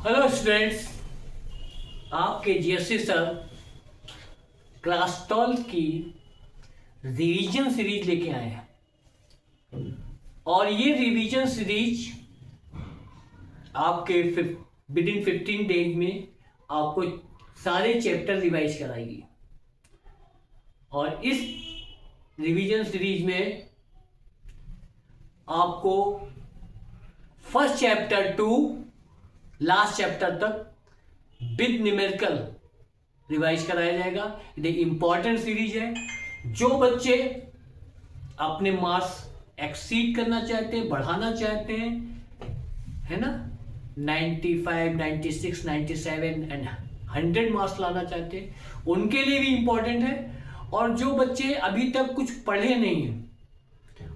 Hello students, आपके GSC sir class 12 की revision series लेके आए हैं और ये रिवीजन सीरीज आपके विद इन 15 डेज में आपको सारे चैप्टर रिवाइज कराएगी। और इस रिवीजन सीरीज में आपको first chapter two last chapter तक विद न्यूमेरिकल रिवाइज कराया जाएगा। ये इंपॉर्टेंट सीरीज है। जो बच्चे अपने मार्क्स एक्सीड करना चाहते हैं, बढ़ाना चाहते हैं, है ना, 95, 96, 97 एंड 100 मार्क्स लाना चाहते हैं, उनके लिए भी इंपॉर्टेंट है। और जो बच्चे अभी तक कुछ पढ़े नहीं हैं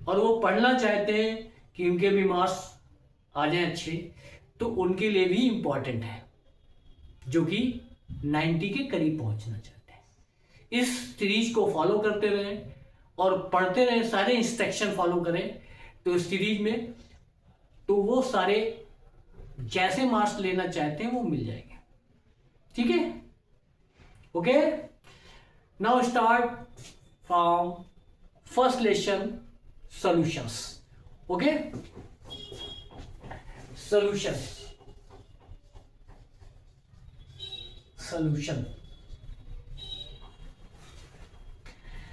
और वो पढ़ना चाहते हैं कि उनके भी मार्क्स आ जाए अच्छे, तो उनके लिए भी इंपॉर्टेंट है, जो कि 90 के करीब पहुंचना चाहते हैं। इस सीरीज को फॉलो करते रहें और पढ़ते रहें, सारे इंस्ट्रक्शन फॉलो करें, तो इस सीरीज में तो वो सारे जैसे मार्क्स लेना चाहते हैं वो मिल जाएंगे। ठीक है, okay. Now start from first lesson, solutions. Okay, solution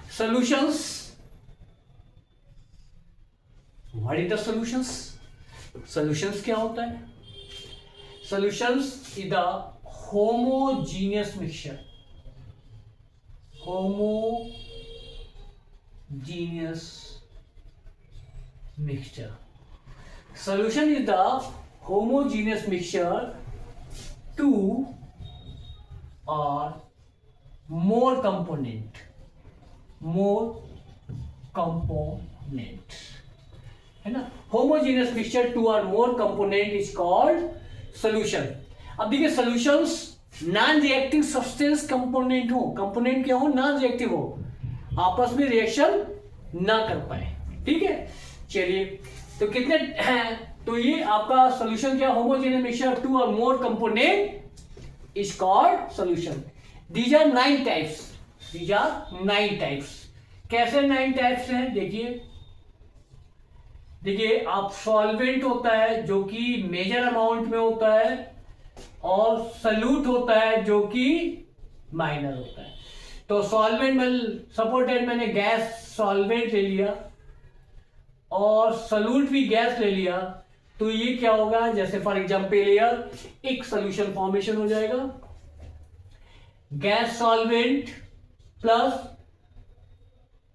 solutions. What is the solutions क्या होता है? Solutions is the homogeneous mixture solution is the homogeneous mixture two or more component है ना। homogeneous mixture two or more component is called solution। अब देखिए, solutions non reactive substance component हो, component क्या हो, नॉन रिएक्टिव हो, आपस में रिएक्शन ना कर पाए। ठीक है, चलिए, तो कितने हैं? तो ये आपका सॉल्यूशन क्या, homogeneous mixture two or more component is called solution. These are 9 types. कैसे 9 टाइप्स हैं? देखिए आप, सॉल्वेंट होता है जो कि मेजर अमाउंट में होता है, और सल्यूट होता है जो कि माइनर होता है। तो सॉल्वेंट में सपोर्टेड, मैंने गैस सॉल्वेंट ले लिया और सल्यूट भी गैस ले लिया, तो ये क्या होगा, जैसे फॉर एग्जांपल एक सॉल्यूशन फॉर्मेशन हो जाएगा, gas solvent plus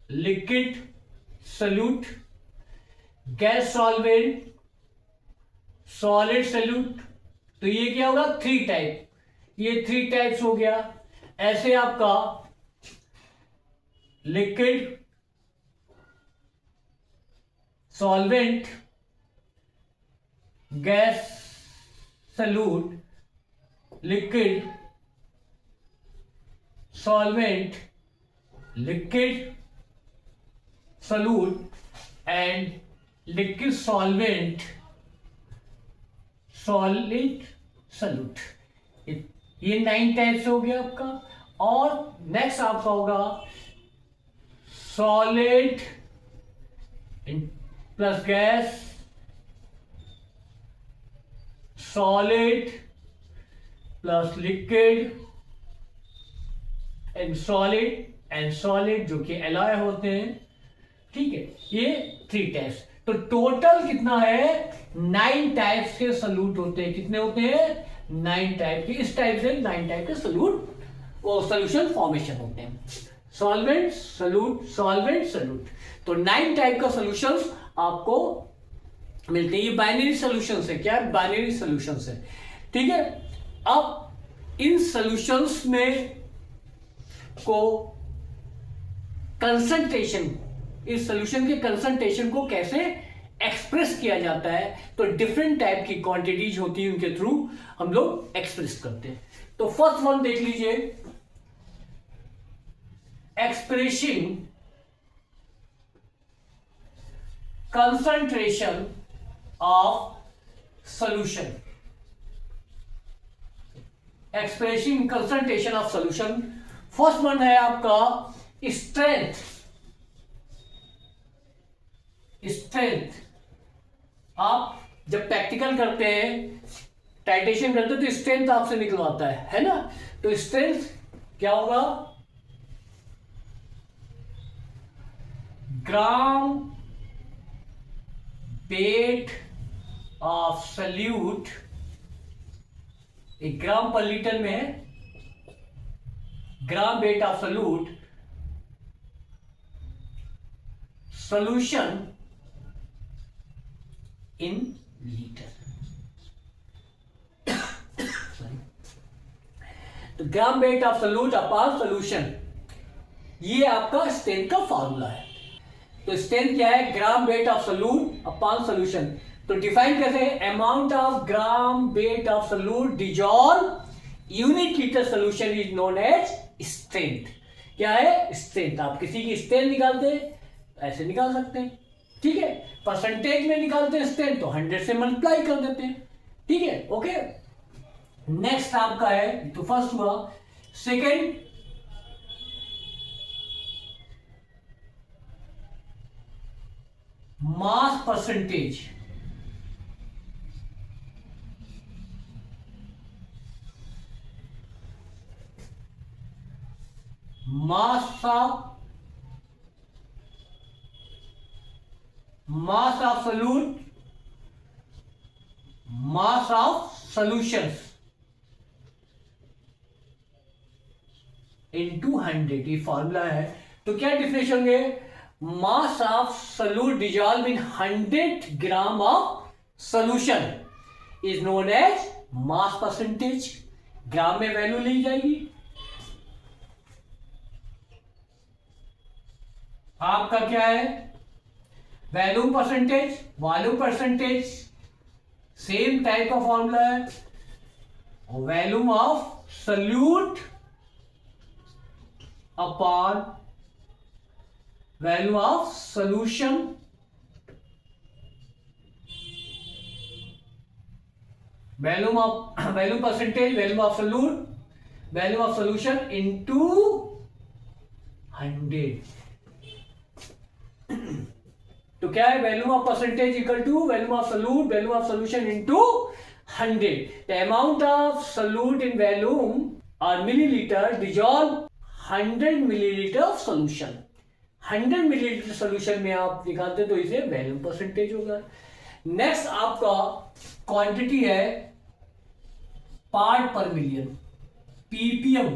liquid solute, gas solvent solid solute. तो ये क्या होगा, 3 टाइप, ये 3 टाइप्स हो गया। ऐसे आपका liquid solvent gas solute, liquid solvent liquid solute and liquid solvent solid solute. ये 9 टाइप्स हो गया आपका। और नेक्स्ट आपका होगा solid plus gas, solid plus liquid and solid जो कि एलॉय होते हैं। ठीक है, ये 3 टाइप्स। तो टोटल कितना है, 9 टाइप्स के सल्यूट होते हैं। कितने होते हैं, 9 टाइप के। इस टाइप से 9 टाइप के सल्यूट वो सॉल्यूशन फॉर्मेशन होते हैं, सॉल्वेंट सल्यूट। तो 9 टाइप का सॉल्यूशंस आपको मिलते हैं। ये बाइनरी सॉल्यूशंस है। क्या है, बाइनरी सॉल्यूशंस है। ठीक है, अब इन सॉल्यूशंस में को कंसंट्रेशन, इस सॉल्यूशन के कंसंट्रेशन को कैसे एक्सप्रेस किया जाता है, तो डिफरेंट टाइप की क्वांटिटीज होती है, उनके थ्रू हम लोग एक्सप्रेस करते हैं। तो फर्स्ट वन देख लीजिए, expressing concentration of solution। Expressing concentration of solution. First one है आपका स्ट्रेंथ। स्ट्रेंथ आप जब प्रैक्टिकल करते हैं, टाइटेशन करते हैं, तो स्ट्रेंथ आपसे निकलवाता है ना। तो स्ट्रेंथ क्या होगा, ग्राम वेट ऑफ सॉल्यूट, एक ग्राम पर लीटर में है, gram weight of solute solution in litre. तो gram weight of solute upon solution, ये आपका स्ट्रेंथ का फॉर्मूला है। तो स्ट्रेंथ क्या है, gram weight of solute upon solution. तो डिफाइन कैसे है, amount of gram weight of solute dissolve unit litre solution is known as strength. क्या है, स्ट्रेंथ। आप किसी की स्ट्रेंथ निकालते हैं ऐसे निकाल सकते हैं, ठीक है। परसेंटेज में निकालते हैं स्ट्रेंथ तो 100 से मल्टीप्लाई कर देते हैं, ठीक है, ओके। नेक्स्ट आपका है, तो फर्स्ट हुआ। Second, mass percentage. Mass of solute, mass of solutions into 100, ये फॉर्मूला है। तो क्या डिफरेंस होंगे, mass of solute dissolve in 100 gram of solution is known as mass percentage. Gram में वैल्यू ली जाएगी। आपका क्या है, volume percentage, volume percentage, same type का फॉर्मूला है। Volume of solute upon value of solution, volume percentage, volume of solute, volume of solution into 100। तो क्या है, volume of percentage equal to volume of solute, volume of solution into 100। The amount of solute in volume और milliliter dissolve 100 milliliter of solution. 100 milliliter solution में आप निकालते तो इसे volume percentage होगा। नेक्स्ट आपका क्वांटिटी है पार्ट पर मिलियन, पीपीएम।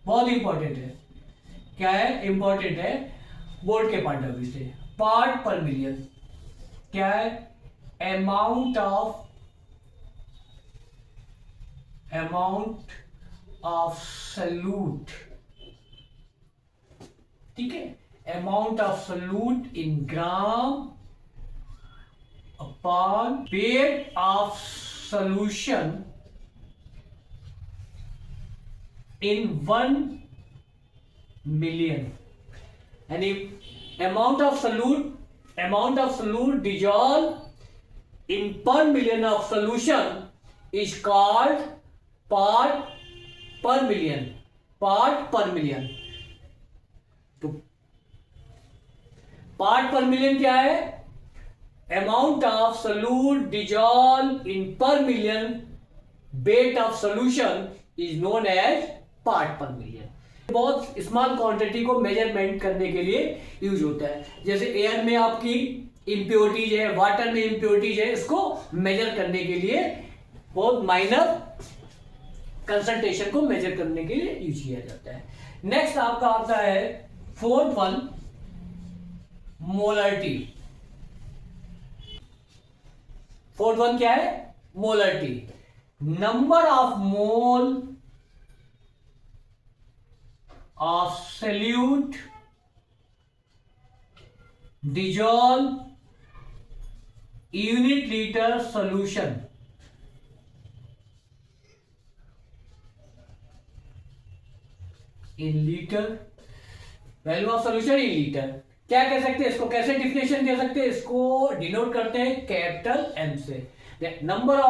बहुत इंपॉर्टेंट है। क्या है, इंपॉर्टेंट है बोर्ड के पॉइंट ऑफ व्यू से। पार्ट पर मिलियन क्या है, अमाउंट ऑफ सॉल्यूट, ठीक है, amount of solute in gram upon weight of solution in 1 million. यानी amount of solute dissolved in per million of solution is called part per million। तो part per million क्या है, amount of solute dissolved in per million weight of solution is known as part per million। बहुत small quantity को measurement करने के लिए use होता है। जैसे एयर में आपकी इंप्योरिटीज है, वाटर में इंप्योरिटीज है, इसको मेजर करने के लिए, बहुत माइनर कंसंट्रेशन को मेजर करने के लिए यूज किया जाता है। नेक्स्ट आपका आता है fourth one, molarity. Fourth one क्या है, molarity. Number of mole of solute dissolve unit liter solution in liter, value of solution in litre. क्या कह सकते हैं इसको, कैसे डिफिनेशन दे सकते हैं इसको, डिनोट करते हैं कैपिटल एम से। The number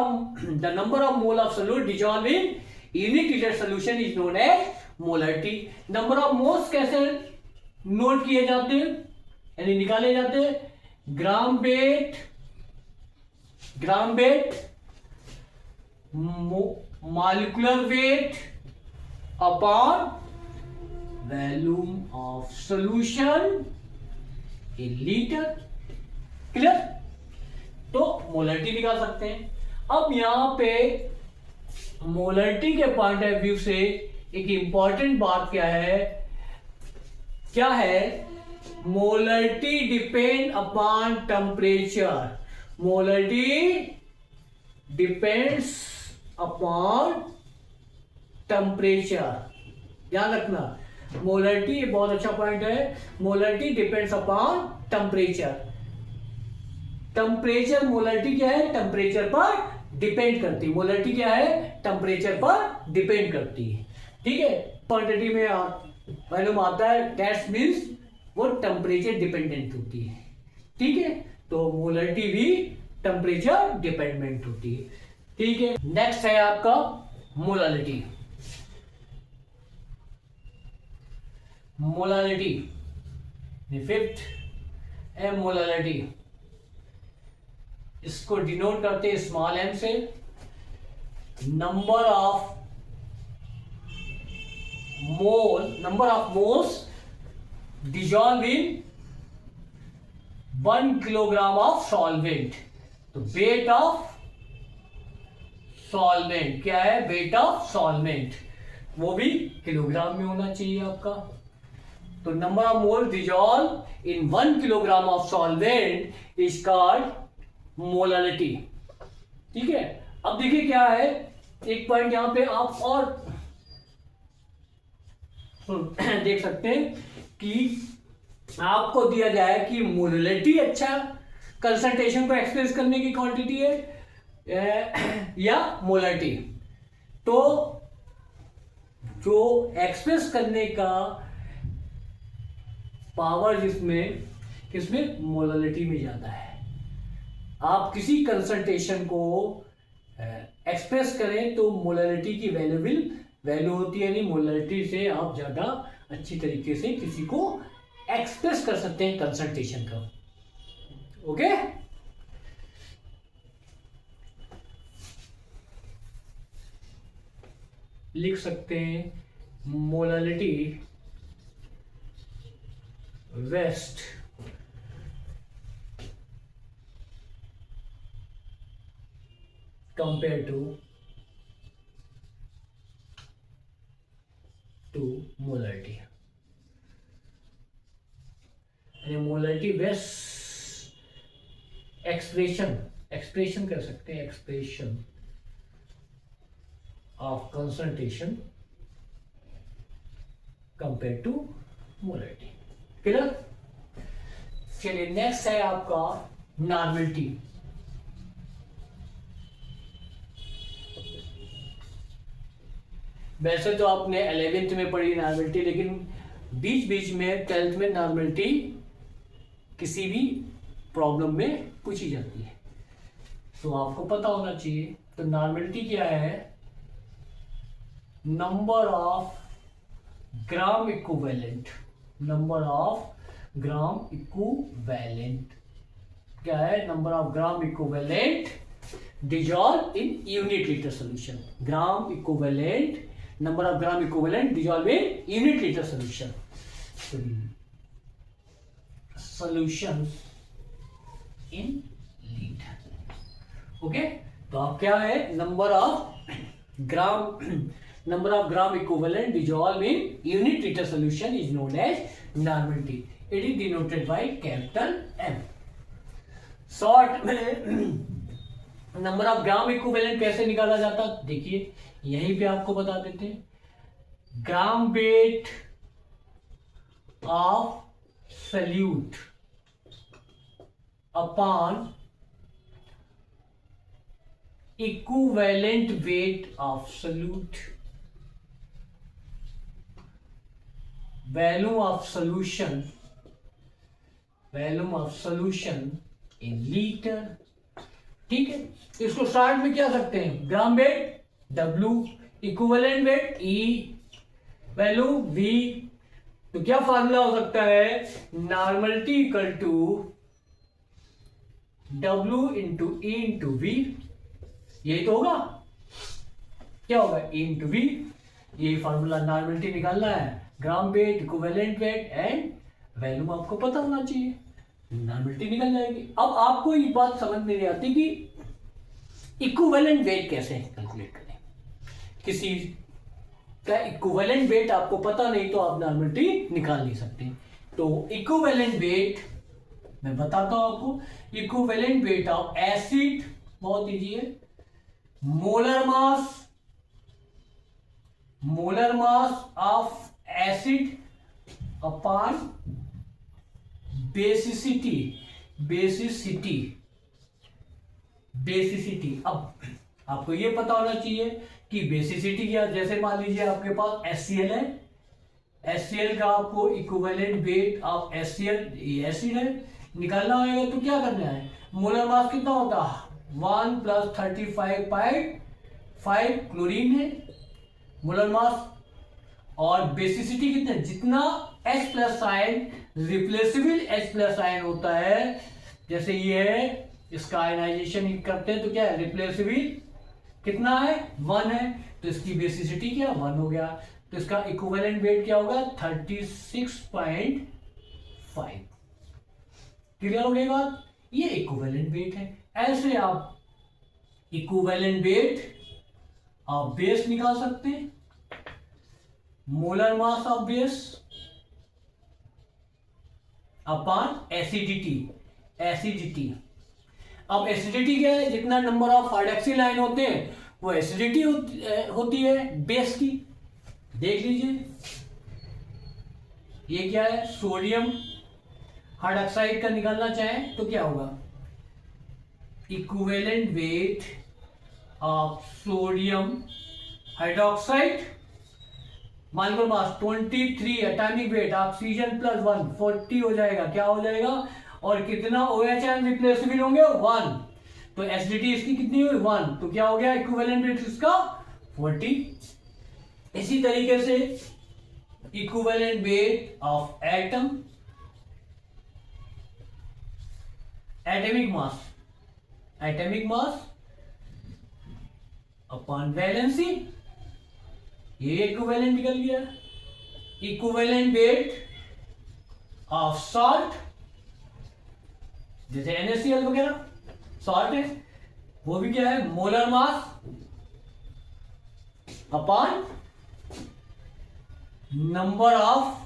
of mole of solute dissolve in unit litre solution is known as molarity. Number of moles कैसे नोट किए जाते हैं यानी निकाले जाते हैं? Gram weight molecular weight upon volume of solution in litre. Clear? तो मोलरिटी निकाल सकते हैं। अब यहां पे मोलरिटी के पॉइंट ऑफ व्यू से एक इंपॉर्टेंट बात क्या है? Molarity depend upon temperature. Molarity depends upon temperature. ध्यान रखना, मोलरिटी बहुत अच्छा पॉइंट है। Molarity depends upon temperature. Temperature molarity क्या है? टेम्परेचर पर डिपेंड करती है। मोलरिटी क्या है? टेम्परेचर पर डिपेंड करती है। ठीक है, क्वांटिटी में मालूम आता है, दैट मीन्स वो टेम्परेचर डिपेंडेंट होती है। ठीक है, तो मोलरिटी भी टेम्परेचर डिपेंडेंट होती है। ठीक है, नेक्स्ट है आपका मोलालिटी। मोलालिटी फिफ्थ है मोलालिटी। इसको डिनोट करते हैं स्मॉल एम से। Number of moles dissolve in 1 kilogram of solvent. तो वेट ऑफ सॉल्वेंट क्या है? वेट ऑफ सॉल्वेंट वो भी किलोग्राम में होना चाहिए आपका। तो number of mole dissolve in 1 kilogram of solvent is called molality. ठीक है, अब देखिए क्या है, एक पॉइंट यहां पे आप और देख सकते हैं कि आपको दिया जाए कि मोलालिटी अच्छा कंसंट्रेशन को एक्सप्रेस करने की क्वांटिटी है या मोलालिटी। तो जो एक्सप्रेस करने का पावर जिसमें किसमें मोलालिटी में ज्यादा है। आप किसी कंसंट्रेशन को एक्सप्रेस करें तो मोलालिटी की वैल्यू होती है, नहीं मोलालिटी से आप ज्यादा अच्छी तरीके से किसी को एक्सप्रेस कर सकते हैं कंसंट्रेशन का। ओके, लिख सकते हैं molality best compare to molality. Molality best expression कर सकते हैं, expression of concentration compare to molality. Clear? चलिए नेक्स्ट है आपका नॉर्मलिटी। वैसे तो आपने 11th में पढ़ी नॉर्मलिटी, लेकिन बीच बीच में 12th में नॉर्मलिटी किसी भी प्रॉब्लम में पूछी जाती है, तो आपको पता होना चाहिए। तो नॉर्मलिटी क्या है? Number of gram equivalent. Number of gram equivalent क्या है? Number of gram equivalent dissolve in unit litre solution. Gram equivalent, number of gram equivalent dissolve in unit litre solution. Solution in litre. Okay, तो अब क्या है? Number of gram equivalent dissolve in unit litre solution is known as normality. It is denoted by capital M. Short में number of gram equivalent कैसे निकाला जाता? देखिए यहीं पे आपको बता देते हैं। Gram weight of solute upon equivalent weight of solute. Value of solution in litre. ठीक है, इसको शॉर्ट में क्या सकते हैं? Gram weight W equivalent weight E value V, तो क्या फार्मूला हो सकता है, normality equal to W into E into V, यही तो होगा, क्या होगा, ई इंटू वी, यही फार्मूला, नॉर्मलिटी निकालना है, gram weight, equivalent weight and value आपको पता होना चाहिए, नॉर्मलिटी निकल जाएगी। अब आपको ये बात समझ में नहीं आती कि इक्विवेलेंट वेट कैसे कैलकुलेट करें, किसी का इक्विवेलेंट वेट आपको पता नहीं तो आप नॉर्मलिटी निकाल नहीं सकते। तो इक्विवेलेंट वेट मैं बताता हूं आपको, इक्विवेलेंट वेट ऑफ एसिड, बहुत इजी है, molar mass of acid upon basicity. अब आपको ये पता होना चाहिए कि बेसिसिटी क्या, जैसे मान लीजिए आपके पास HCl है, HCl का आपको equivalent weight of HCl acid है निकालना होगा, तो क्या करना है, मोलर मास कितना होता है 1 + 35.5 क्लोरीन है मोलर मास, और बेसिसिटी कितना, जितना H+ ion replaceable H+ ion होता है, जैसे ये है, इसका आयनाइजेशन करते हैं तो क्या है, रिप्लेसेबल कितना है 1 है, तो इसकी बेसिसिटी क्या 1 हो गया, तो इसका इक्विवेलेंट वेट क्या होगा 36.5। क्लियर हो गई बात, ये इक्विवेलेंट वेट है। ऐसे आप इक्विवेलेंट वेट आप बेस निकाल सकते हैं, molar mass of base upon acidity. अब एसिडिटी क्या है, जितना नंबर ऑफ हाइड्रोक्सिल आयन होते हैं वो एसिडिटी होती है बेस की। देख लीजिए ये क्या है, सोडियम हाइड्रोक्साइड का निकालना चाहें तो क्या होगा, equivalent weight of sodium hydroxide, molecular mass 23, atomic weight oxygen +1 40 हो जाएगा, क्या हो जाएगा, और कितना OH आयन रिप्लेसेबल होंगे 1, तो एसिडिटी इसकी कितनी हुई 1, तो क्या हो गया इक्विवेलेंट वेट इसका 40। इसी तरीके से equivalent weight of atom, atomic mass upon valency, ये इक्विवेलेंट निकल गया। इक्विवेलेंट वेट ऑफ सॉल्ट, जैसे NaCl वगैरह सॉल्ट है, वो भी क्या है, molar mass upon number of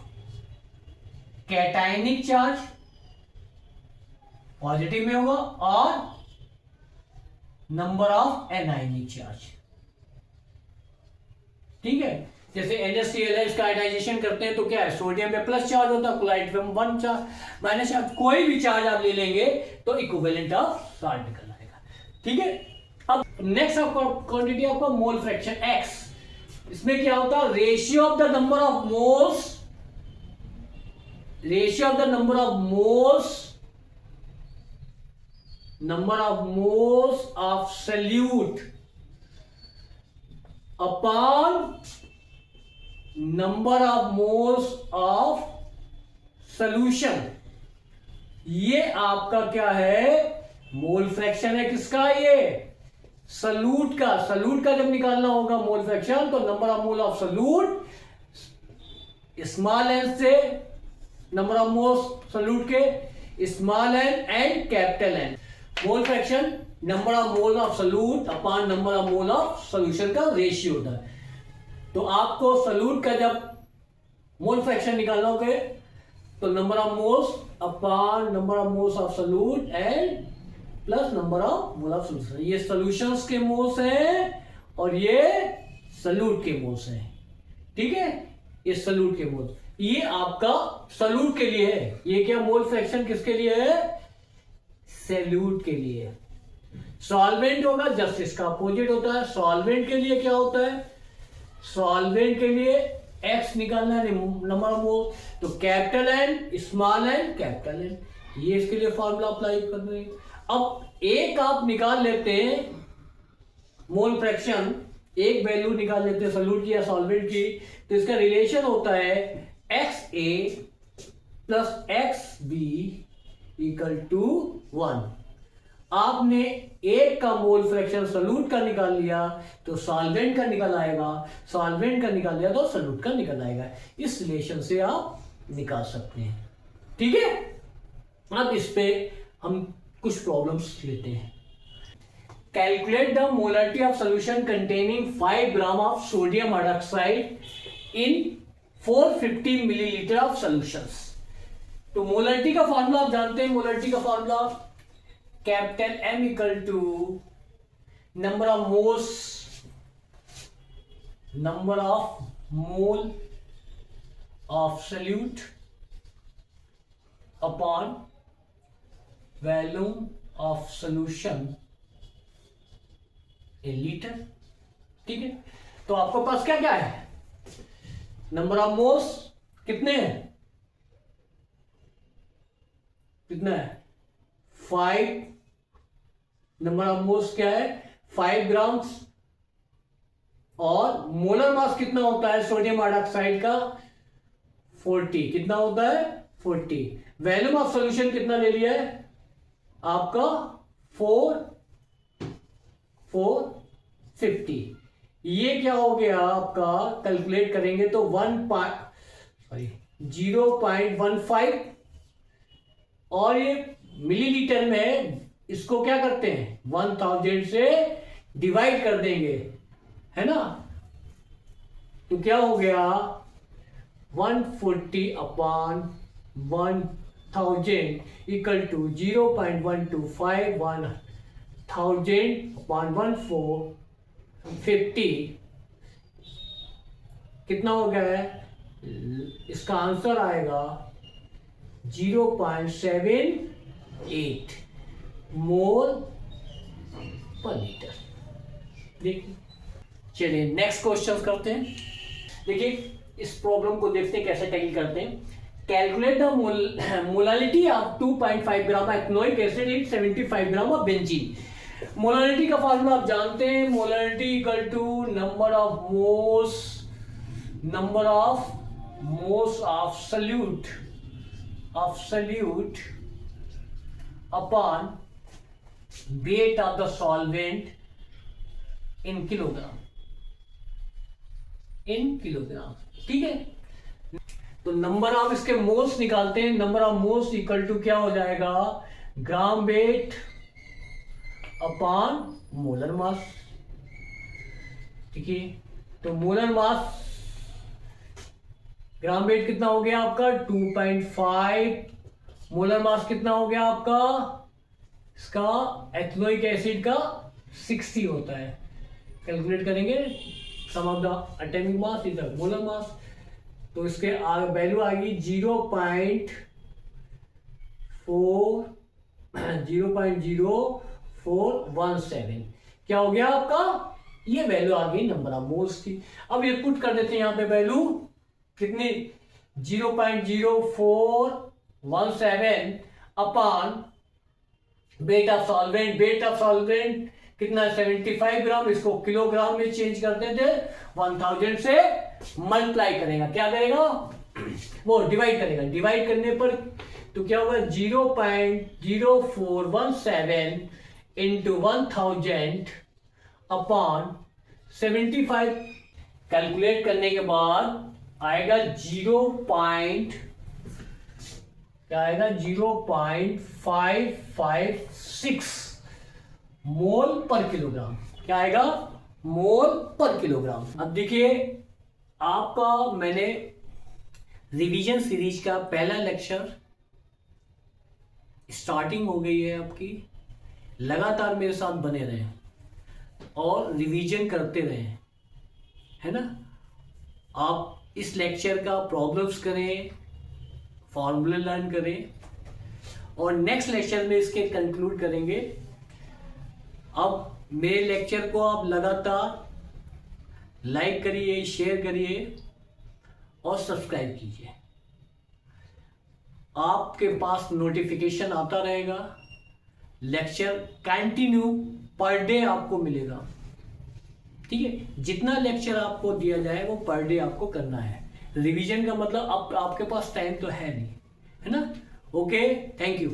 cationic charge, positive में होगा, और नंबर ऑफ एनायनिक चार्ज, ठीक है। जैसे NaCl है, इसका आयनाइजेशन करते हैं तो क्या है, सोडियम पे प्लस चार्ज होता है, क्लोराइड पे 1 चार्ज माइनस चार्ज, कोई भी चार्ज आप ले लेंगे तो इक्विवेलेंट ऑफ सॉल्ट निकल आएगा, ठीक है। अब नेक्स्ट आपका क्वांटिटी आपका मोल फ्रैक्शन X, इसमें क्या होता है, ratio of the number of moles of solute upon number of moles of solution, ये आपका क्या है, मोल फ्रैक्शन है, किसका, ये सॉल्यूट का जब निकालना होगा मोल फ्रैक्शन, तो number of mole of solute small N से नंबर ऑफ मोल्स सॉल्यूट के small N and capital N, mole fraction number of mole of solute upon number of mole of solution का ratio होता है। तो आपको solute का जब mole fraction निकालना होगा तो number of moles upon number of moles of solute and plus number of mole of solution, ये सॉल्यूशंस के मोल्स हैं और ये सॉल्यूट के मोल्स हैं, ठीक है, ये सॉल्यूट के मोल्स, ये आपका सॉल्यूट के लिए है। ये क्या मोल फ्रैक्शन किसके लिए है, सॉल्यूट के लिए। सॉल्वेंट होगा जस्ट इसका अपोजिट होता है, सॉल्वेंट के लिए क्या होता है, सॉल्वेंट के लिए X निकालना है नंबर ऑफ मोल, तो capital N small n capital N, ये इसके लिए फॉर्मूला अप्लाई कर रहे हैं। अब एक आप निकाल लेते हैं मोल फ्रैक्शन एक वैल्यू निकाल लेते हैं सोल्यूट की या सॉल्वेंट की, तो इसका रिलेशन होता है XA plus XB equal to 1। आपने एक का मोल फ्रैक्शन सोल्यूट का निकाल लिया तो सॉल्वेंट का निकल आएगा, सॉल्वेंट का निकाल लिया तो सोल्यूट का निकल आएगा। इस रिलेशन से आप निकाल सकते हैं, ठीक है। अब इस पे हम कुछ प्रॉब्लम्स लेते हैं। Calculate the molarity of solution containing 5 gram of sodium hydroxide in 450 millilitre of solutions. तो मोलरिटी का फॉर्मूला आप जानते हैं, मोलरिटी का formula capital M equal to number of mole of solute upon volume of solution in litre, ठीक है। तो आपके पास क्या क्या है, नंबर ऑफ मोल्स कितने हैं, कितना है 5, नंबर ऑफ मोल्स क्या है 5 ग्राम्स, और मोलर मास कितना होता है सोडियम हाइड्रोक्साइड का 40, कितना होता है 40। वॉल्यूम ऑफ सॉल्यूशन कितना ले लिया है आपका 450। ये क्या हो गया आपका, कैलकुलेट करेंगे तो 0.15, और ये मिलीलीटर में इसको क्या करते हैं 1000 से डिवाइड कर देंगे, है ना। तो क्या हो गया 140 अपॉन 1000 इक्वल टू 0.125, 1000 अपॉन 1450 कितना हो गया है, इसका आंसर आएगा 0.78 मोल पर लीटर। देखिए, चलिए नेक्स्ट क्वेश्चन करते हैं। देखिए इस प्रॉब्लम को देखते हैं कैसे टैकल करते हैं। Calculate the molality of 2.5 gram ethanoic acid in 75 gram of benzene. Molality का फार्मूला आप जानते हैं, molality equal to number of moles of solute upon weight of the solvent in kilogram, ठीक है। तो नंबर ऑफ इसके मोल्स निकालते हैं, number of moles equal to क्या हो जाएगा gram weight upon molar mass, ठीक है। तो मोलर मास ग्राम वेट कितना हो गया आपका 2.5, मोलर मास कितना हो गया आपका इसका एथेनोइक एसिड का 60 होता है। कैलकुलेट करेंगे sum of the atomic mass is the molar mass, तो इसके वैल्यू आएगी 0.0417। क्या हो गया आपका, ये वैल्यू आ गई नंबर ऑफ मोल्स की। अब ये पुट कर देते हैं यहाँ पे वैल्यू कितनी 0.0417 अपॉन वेट ऑफ सॉल्वेंट कितना 75 ग्राम, इसको किलोग्राम में चेंज करते थे 1000 से मल्टीप्लाई करेगा, क्या करेगा वो डिवाइड करेगा, डिवाइड करने पर तो क्या होगा 0.0417 इंटू 1000 अपॉन 75। कैलकुलेट करने के बाद आएगा 0.556 मोल पर किलोग्राम। क्या आएगा मोल पर किलोग्राम। अब देखिए आपका मैंने रिवीजन सीरीज का पहला लेक्चर स्टार्टिंग हो गई है आपकी, लगातार मेरे साथ बने रहें और रिवीजन करते रहें, है ना। आप इस लेक्चर का प्रॉब्लम्स करें, फॉर्मूले लर्न करें और नेक्स्ट लेक्चर में इसके कंक्लूड करेंगे। अब मेरे लेक्चर को आप लगातार लाइक करिए, शेयर करिए और सब्सक्राइब कीजिए। आपके पास नोटिफिकेशन आता रहेगा, लेक्चर कंटिन्यू पर डे आपको मिलेगा, ठीक। ठीक है, जितना लेक्चर आपको दिया जाए वो पर डे आपको करना है। रिवीजन का मतलब अब आपके पास टाइम तो है नहीं, है ना। Okay, thank you.